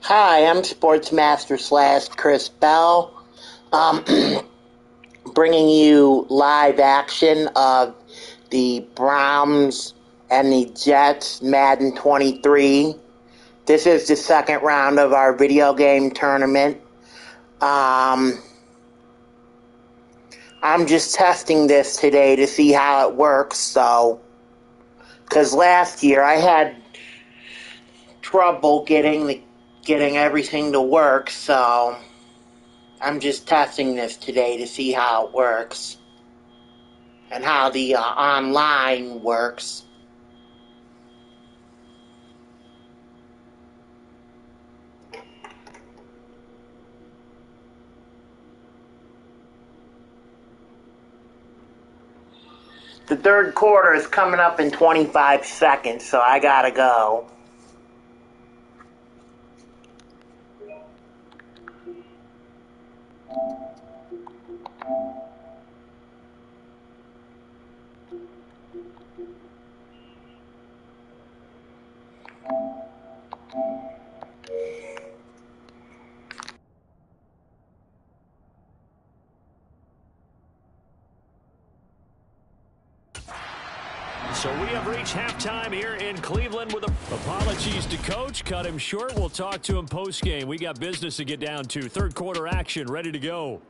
Hi, I'm Sportsmaster / Chris Bell, bringing you live action of the Browns and the Jets Madden 23. This is the second round of our video game tournament. I'm just testing this today to see how it works, because last year I had trouble getting everything to work, so I'm just testing this today to see how it works and how the online works. The third quarter is coming up in 25 seconds, so I gotta go. So we have reached halftime here in Cleveland with apologies to Coach. Cut him short. We'll talk to him post-game. We got business to get down to. Third quarter action ready to go.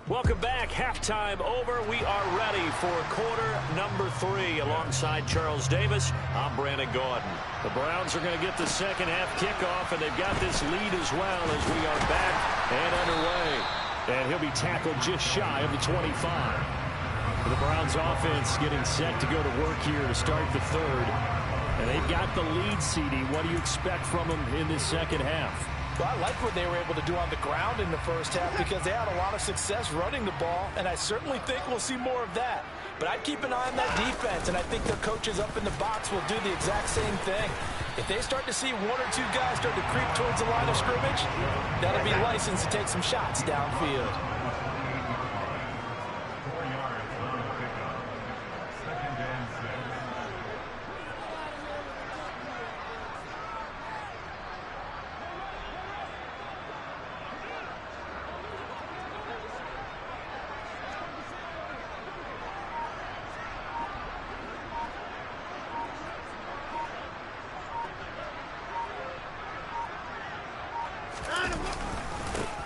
Welcome back. Halftime over. We are ready for quarter number 3. Alongside Charles Davis, I'm Brandon Gordon. The Browns are going to get the second half kickoff, and they've got this lead as well as we are back and underway. And he'll be tackled just shy of the 25. The Browns offense getting set to go to work here to start the third. And they've got the lead, CD. What do you expect from them in this second half? Well, I like what they were able to do on the ground in the first half because they had a lot of success running the ball, and I certainly think we'll see more of that. But I'd keep an eye on that defense, and I think their coaches up in the box will do the exact same thing. If they start to see one or two guys start to creep towards the line of scrimmage, that'll be licensed to take some shots downfield.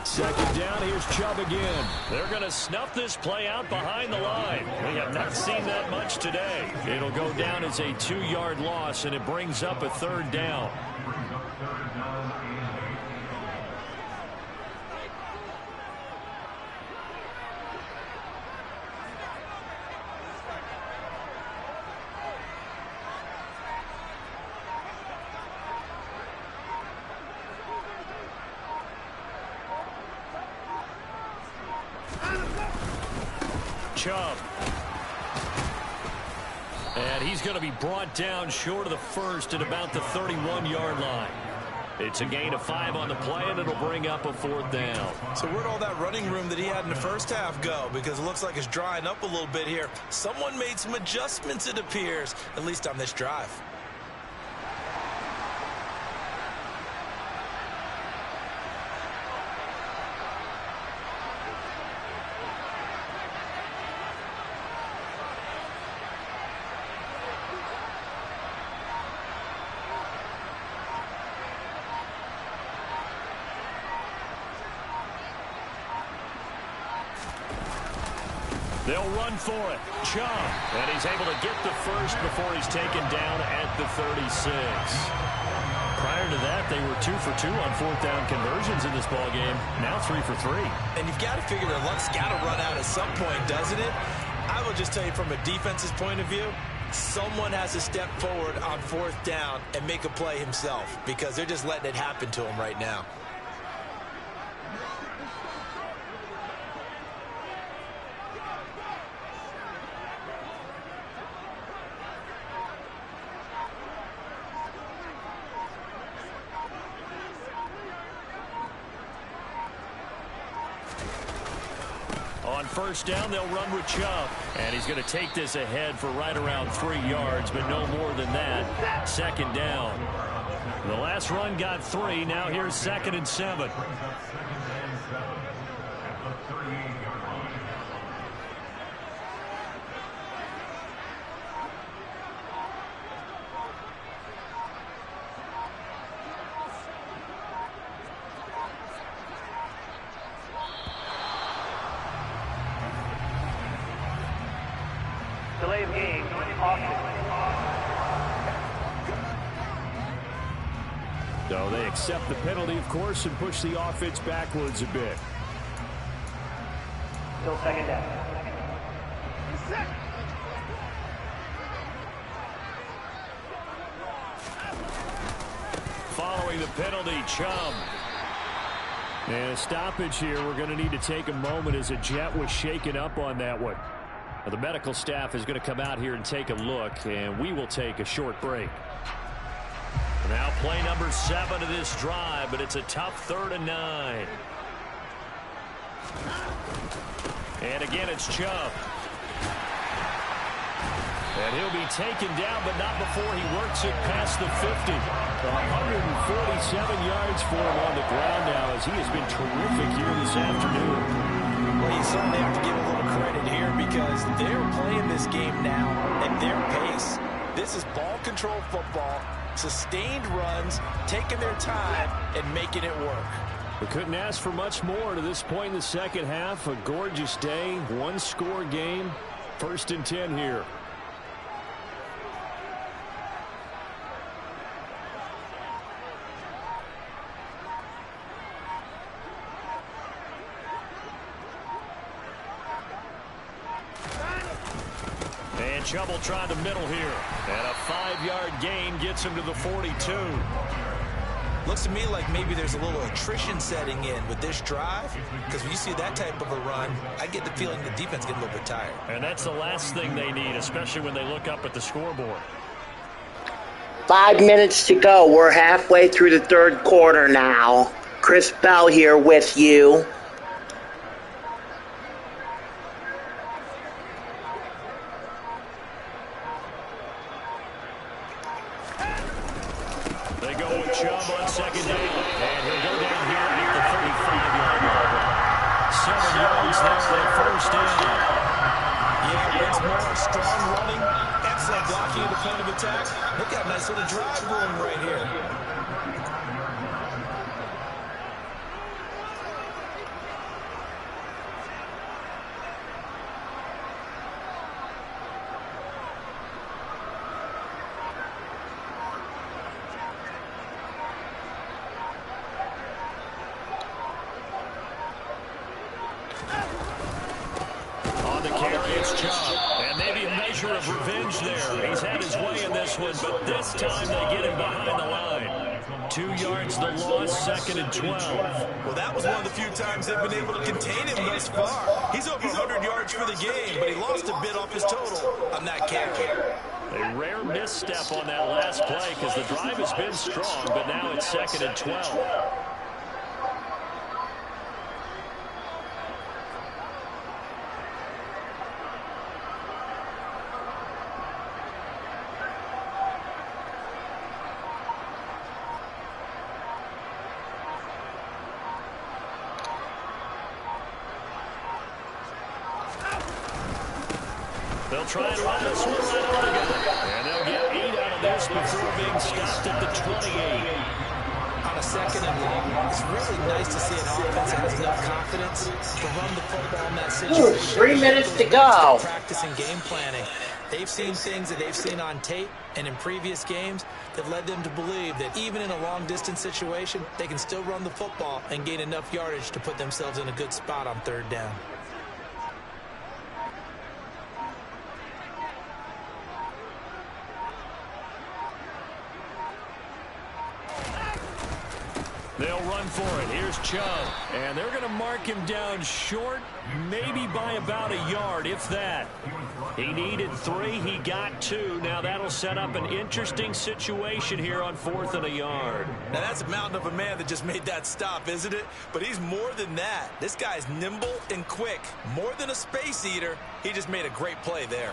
Second down, here's Chubb again. They're going to snuff this play out behind the line. We have not seen that much today. It'll go down as a 2-yard loss, and it brings up a third down. Chubb. And he's going to be brought down short of the first at about the 31-yard line. It's a gain of 5 on the play, and it'll bring up a fourth down. So where'd all that running room that he had in the first half go? Because it looks like it's drying up a little bit here. Someone made some adjustments, it appears, at least on this drive. They'll run for it. Chubb. And he's able to get the first before he's taken down at the 36. Prior to that, they were 2 for 2 on fourth down conversions in this ballgame. Now 3 for 3. And you've got to figure their luck's got to run out at some point, doesn't it? I will just tell you from a defense's point of view, someone has to step forward on fourth down and make a play himself because they're just letting it happen to him right now. On first down, they'll run with Chubb. And he's going to take this ahead for right around 3 yards, but no more than that. Second down. The last run got 3. Now here's 2nd and 7. Delay of game. So they accept the penalty, of course, and push the offense backwards a bit. Still 2nd down. Following the penalty, Chubb. And a stoppage here. We're going to need to take a moment as a Jet was shaken up on that one. Now, the medical staff is going to come out here and take a look, and we will take a short break. Now play number 7 of this drive, but it's a tough 3rd and 9. And again, it's Chubb. And he'll be taken down, but not before he works it past the 50. 147 yards for him on the ground now, as he has been terrific here this afternoon. Well, you certainly have to give a little credit here because they're playing this game now at their pace. This is ball control football, sustained runs, taking their time and making it work. We couldn't ask for much more to this point in the second half. A gorgeous day, one-score game. 1st and 10 here. And Chubb will try the middle here. And a 5-yard gain gets him to the 42. Looks to me like maybe there's a little attrition setting in with this drive, because when you see that type of a run, I get the feeling the defense gets a little bit tired. And that's the last thing they need, especially when they look up at the scoreboard. 5 minutes to go. We're halfway through the 3rd quarter now. Chris Bell here with you. They go with Chubb on 2nd down, and he'll go down here at the 35-yard line. 7 yards there for the 1st down. Yeah, it's more strong running, excellent blocking at the point of attack. They've got a nice little drive going right here. And maybe a measure of revenge there. He's had his way in this one, but this time they get him behind the line. 2 yards the loss, 2nd and 12. Well, that was one of the few times they've been able to contain him thus far. He's over 100 yards for the game, but he lost a bit off his total on that carry. A rare misstep on that last play because the drive has been strong, but now it's 2nd and 12. They'll try and run this one right on together. And they'll get 8 out of this before being stopped at the 28. On a 2nd and long, it's really nice to see an offense that has enough confidence to run the football in that situation. 3 minutes to go. Practicing game planning. They've seen things that they've seen on tape and in previous games that led them to believe that even in a long-distance situation, they can still run the football and gain enough yardage to put themselves in a good spot on 3rd down. They'll run for it. Here's Chubb. And they're going to mark him down short, maybe by about a yard, if that. He needed 3. He got 2. Now that'll set up an interesting situation here on 4th and a yard. Now that's a mountain of a man that just made that stop, isn't it? But he's more than that. This guy's nimble and quick. More than a space eater. He just made a great play there.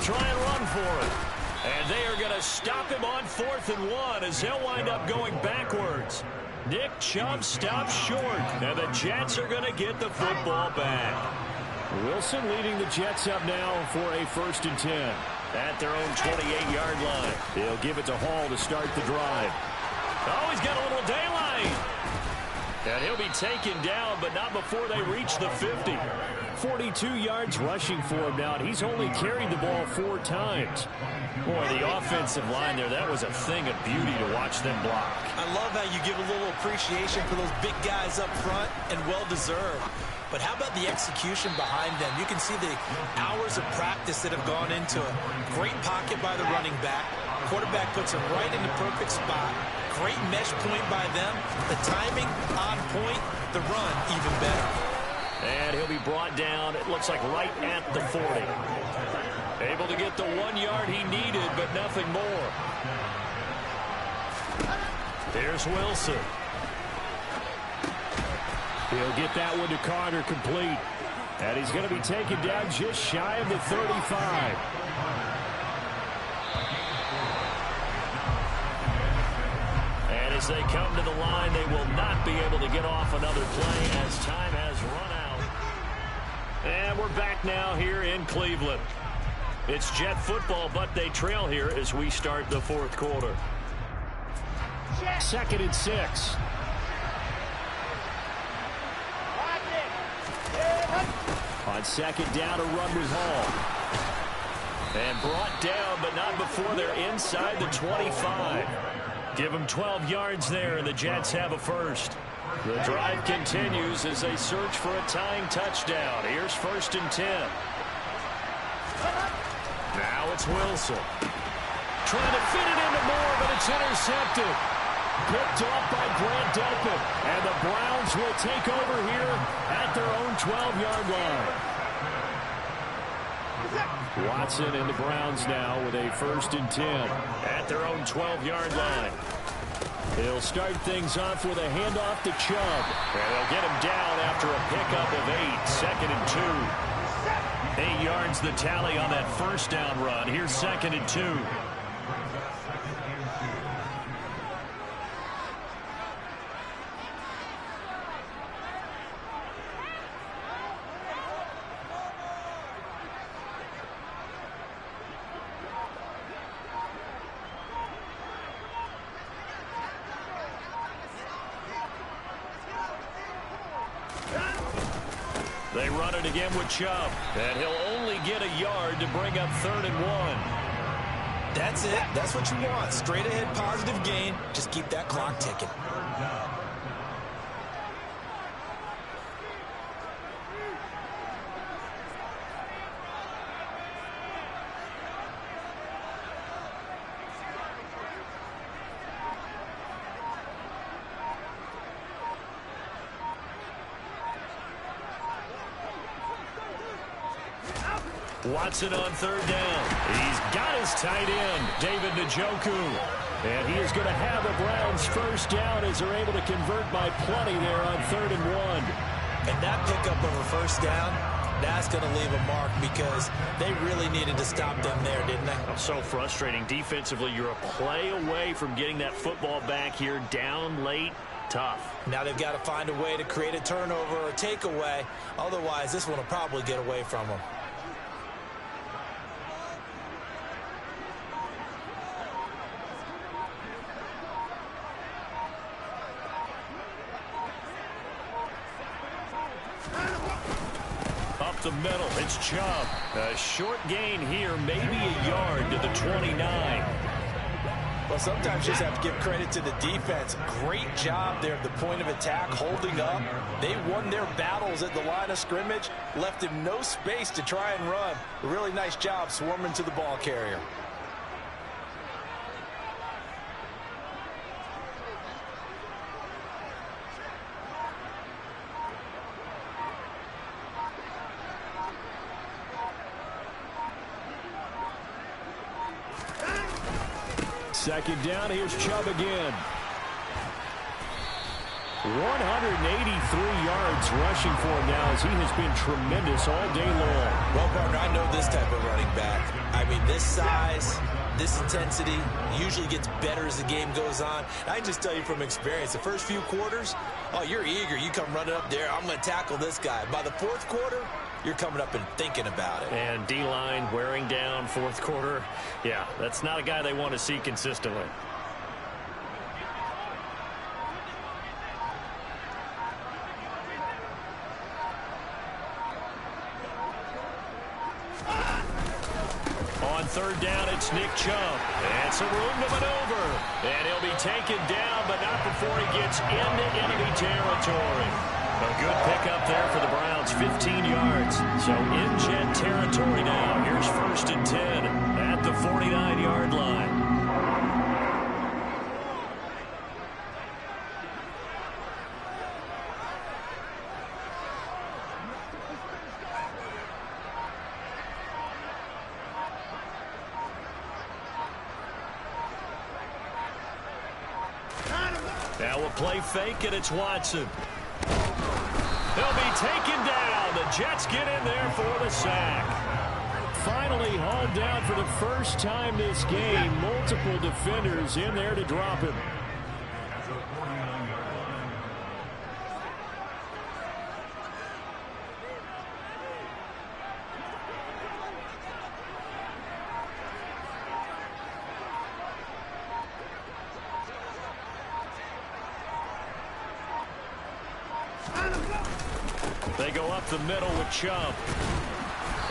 They'll try and run for it. And they are going to stop him on 4th and 1 as he'll wind up going backwards. Nick Chubb stops short, and the Jets are going to get the football back. Wilson leading the Jets up now for a 1st and 10 at their own 28-yard line. He'll give it to Hall to start the drive. Oh, he's got a little daylight. And he'll be taken down, but not before they reach the 50. 42 yards rushing for him now, and he's only carried the ball 4 times. Boy, the offensive line there, that was a thing of beauty to watch them block. I love how you give a little appreciation for those big guys up front, and well-deserved. But how about the execution behind them? You can see the hours of practice that have gone into it. Great pocket by the running back. Quarterback puts him right in the perfect spot. Great mesh point by them. The timing on point. The run even better. And he'll be brought down, it looks like right at the 40. Able to get the 1 yard he needed, but nothing more. There's Wilson. He'll get that one to Carter complete. And he's going to be taken down just shy of the 35. And as they come to the line, they will not be able to get off another play as time has run out. And we're back now here in Cleveland. It's Jet football, but they trail here as we start the 4th quarter. 2nd and 6. On 2nd down, a run with Hall. And brought down, but not before they're inside the 25. Give them 12 yards there, and the Jets have a 1st. The drive continues as they search for a tying touchdown. Here's 1st and 10. Now it's Wilson. Trying to fit it into Moore, but it's intercepted. Picked off by Grant Delpit. And the Browns will take over here at their own 12-yard line. Watson and the Browns now with a 1st and 10 at their own 12-yard line. They'll start things off with a handoff to Chubb. And they'll get him down after a pickup of 8. 2nd and 2. 8 yards the tally on that 1st down run. Here's 2nd and 2. They run it again with Chubb, and he'll only get a yard to bring up 3rd and 1. That's it. That's what you want. Straight ahead, positive gain. Just keep that clock ticking. Watson on 3rd down. He's got his tight end, David Njoku. And he is going to have the Browns 1st down as they're able to convert by plenty there on 3rd and 1. And that pickup of a 1st down, that's going to leave a mark because they really needed to stop them there, didn't they? So frustrating. Defensively, you're a play away from getting that football back here down late. Tough. Now they've got to find a way to create a turnover or a takeaway. Otherwise, this one will probably get away from them. Up the middle, it's Chubb. A short gain here, maybe a yard to the 29. Well, sometimes you just have to give credit to the defense. Great job there at the point of attack, holding up. They won their battles at the line of scrimmage, left him no space to try and run. A really nice job swarming to the ball carrier. Second down, here's Chubb again. 183 yards rushing for him now as he has been tremendous all day long. Well, partner, I know this type of running back. I mean, this size, this intensity usually gets better as the game goes on. I can just tell you from experience, the first few quarters, oh, you're eager. You come running up there, I'm going to tackle this guy. By the fourth quarter, you're coming up and thinking about it. And D-line wearing down fourth quarter. Yeah, that's not a guy they want to see consistently. On third down, it's Nick Chubb. And some room to maneuver. And he'll be taken down, but not before he gets into enemy territory. A good pickup there for the Browns, 15 yards. So in jet territory now. Here's 1st and 10 at the 49-yard line. Now we'll play fake, and it's Watson. He'll be taken down. The Jets get in there for the sack. Finally hauled down for the first time this game. Multiple defenders in there to drop him. They go up the middle with Chubb.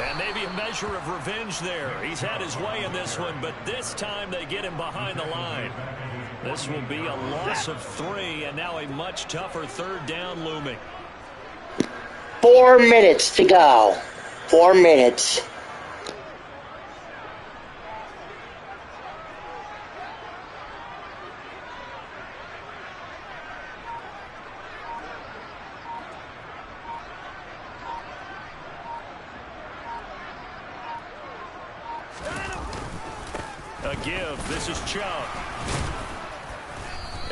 And maybe a measure of revenge there. He's had his way in this one, but this time they get him behind the line. This will be a loss of 3, and now a much tougher third down looming. 4 minutes to go. 4 minutes. A give. This is Chubb.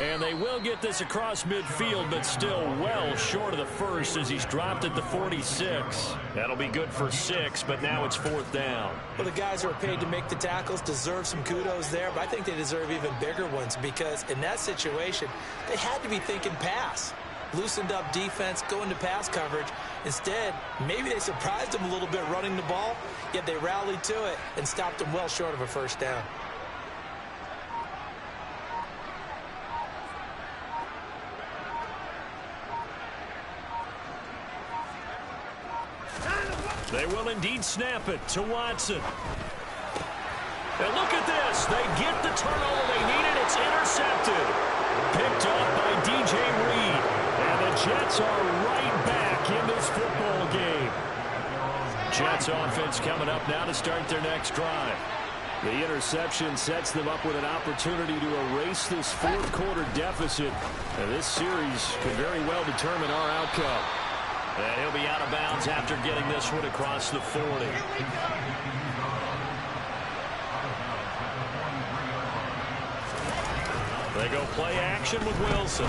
And they will get this across midfield, but still well short of the first as he's dropped at the 46. That'll be good for 6, but now it's 4th down. Well, the guys who are paid to make the tackles deserve some kudos there, but I think they deserve even bigger ones because in that situation, they had to be thinking pass. Loosened up defense, going to pass coverage. Instead, maybe they surprised them a little bit running the ball, yet they rallied to it and stopped them well short of a first down. They will indeed snap it to Watson. And look at this. They get the turnover they needed. It's intercepted. Picked up by DJ Reed. And the Jets are right back in this football game. Jets offense coming up now to start their next drive. The interception sets them up with an opportunity to erase this fourth quarter deficit. And this series could very well determine our outcome. And he'll be out of bounds after getting this one across the 40. They go play action with Wilson.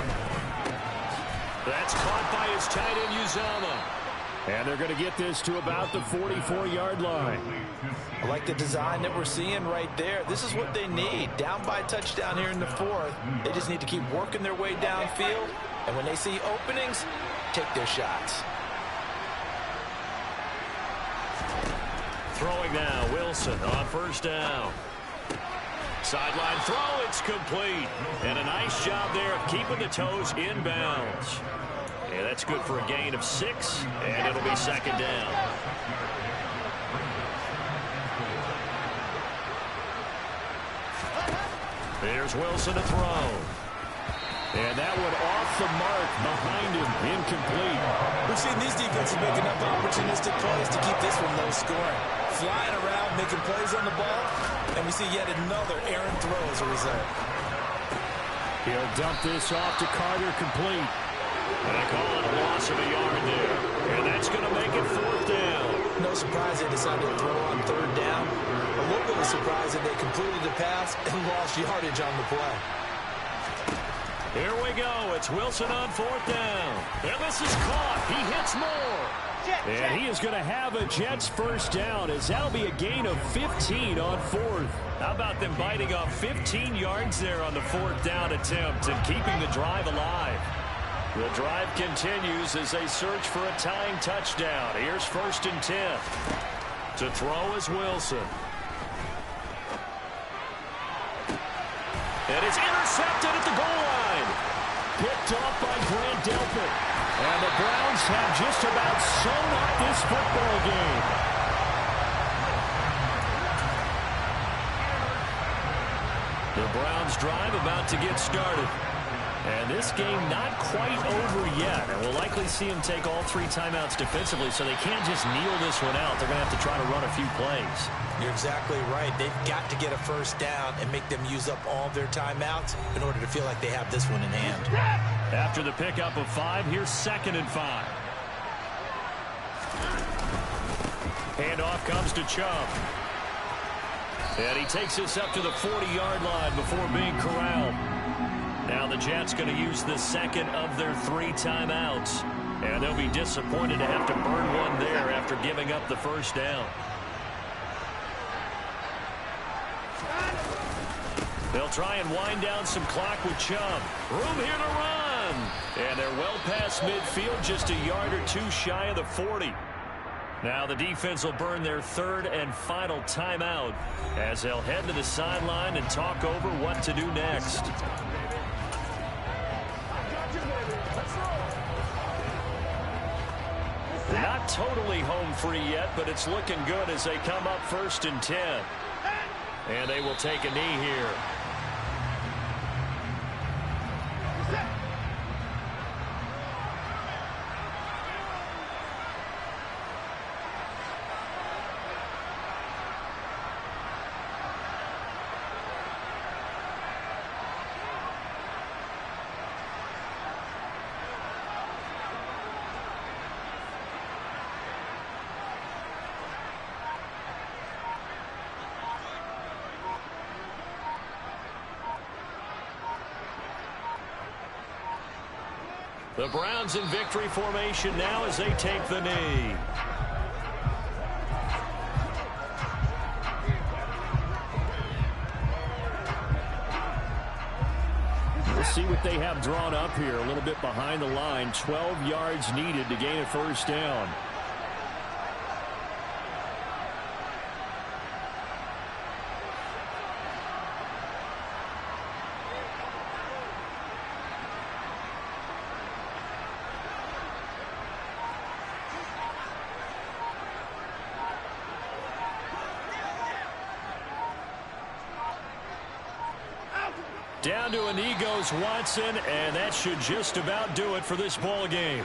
That's caught by his tight end, Uzama. And they're going to get this to about the 44-yard line. I like the design that we're seeing right there. This is what they need. Down by a touchdown here in the 4th. They just need to keep working their way downfield. And when they see openings, take their shots. Throwing now, Wilson on first down. Sideline throw, it's complete. And a nice job there of keeping the toes inbounds. Yeah, that's good for a gain of 6, and it'll be 2nd down. Here's Wilson to throw. And that one off the mark behind him, incomplete. We've seen these defenses making up opportunistic plays to keep this one low scoring. Flying around, making plays on the ball, and we see yet another errant throw as a result. He'll dump this off to Carter, complete. And they call it a loss of a yard there. And that's going to make it 4th down. No surprise they decided to throw on 3rd down. A little bit of surprise that they completed the pass and lost yardage on the play. Here we go. It's Wilson on 4th down. And this is caught. He hits more. And he is going to have a Jets first down, as that'll be a gain of 15 on 4th. How about them biting off 15 yards there on the 4th down attempt and keeping the drive alive? The drive continues as they search for a tying touchdown. Here's 1st and 10. To throw is Wilson. And it's intercepted at the goal line. Picked off by Grant Delpit. And the Browns have just about sewn up this football game. The Browns drive about to get started. And this game not quite over yet. And we'll likely see them take all 3 timeouts defensively, so they can't just kneel this one out. They're going to have to try to run a few plays. You're exactly right. They've got to get a first down and make them use up all their timeouts in order to feel like they have this one in hand. After the pickup of 5, here's 2nd and 5. Handoff comes to Chubb. And he takes this up to the 40-yard line before being corralled. Now the Jets going to use the 2nd of their 3 timeouts. And they'll be disappointed to have to burn one there after giving up the first down. They'll try and wind down some clock with Chubb. Room here to run. And they're well past midfield, just a yard or 2 shy of the 40. Now the defense will burn their 3rd and final timeout as they'll head to the sideline and talk over what to do next. Not totally home free yet, but it's looking good as they come up 1st and 10. And they will take a knee here. The Browns in victory formation now as they take the knee. We'll see what they have drawn up here. A little bit behind the line. 12 yards needed to gain a first down. Down to a knee goes Watson, and that should just about do it for this ball game.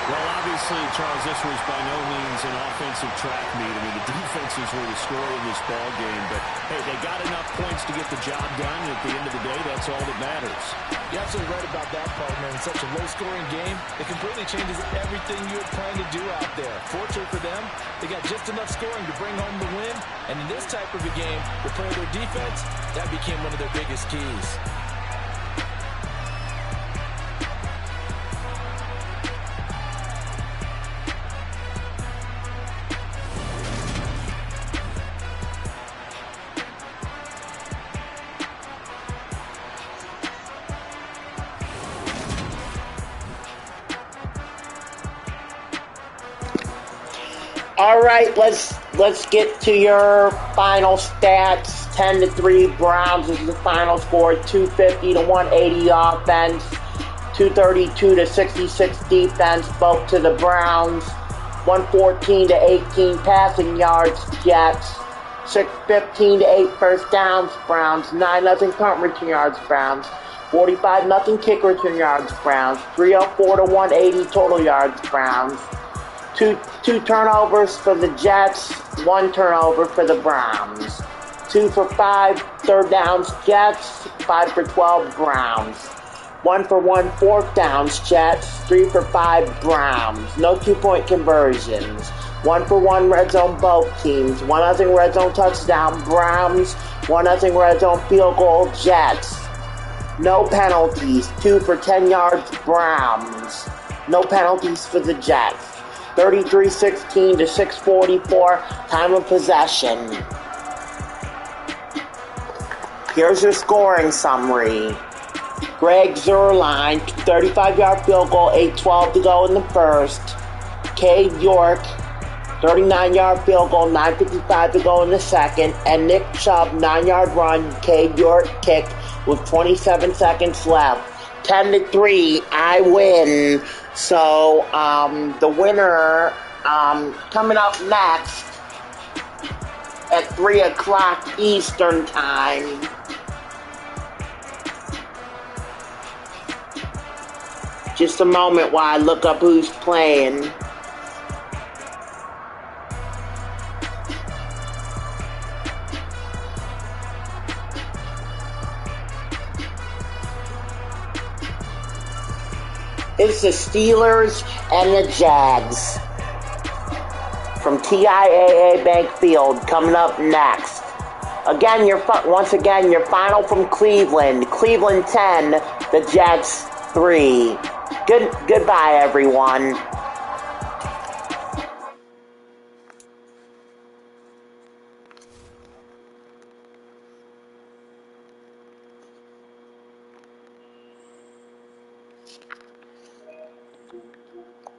Well, obviously, Charles, this was by no means an offensive track meet. I mean, the defenses were the story in this ball game, but hey, they got enough points to get the job done, and at the end of the day, that's all that matters. You're absolutely right about that, partner. In such a low-scoring game, it completely changes everything you had planned to do out there. Fortunately for them, they got just enough scoring to bring home the win, and in this type of a game, to play their defense, that became one of their biggest keys. All right, let's get to your final stats. 10-3 Browns is the final score. 250 to 180 offense. 232 to 66 defense, both to the Browns. 114 to 18 passing yards, Jets. 615 to 8 first downs, Browns. 9-0 punt return yards, Browns. 45-0 kick return yards, Browns. 304 to 180 total yards, Browns. Two turnovers for the Jets, 1 turnover for the Browns. 2 for 5 third downs, Jets. 5 for 12 Browns. 1 for 1 fourth downs, Jets. 3 for 5 Browns. No 2-point conversions. 1-for-1 red zone both teams. 1-0 red zone touchdown Browns. 1-0 red zone field goal Jets. No penalties. 2 for 10 yards Browns. No penalties for the Jets. 33-16 to 6:44. Time of possession. Here's your scoring summary. Greg Zuerlein, 35-yard field goal, 8:12 to go in the first. Cade York, 39-yard field goal, 9:55 to go in the second. And Nick Chubb, 9-yard run, Cade York kick with 27 seconds left. 10-3, I win. So, the winner, coming up next at 3 o'clock Eastern Time. Just a moment while I look up who's playing. It's the Steelers and the Jags from TIAA Bank Field coming up next. Again, once again, your final from Cleveland. Cleveland 10, the Jets 3. Goodbye, everyone.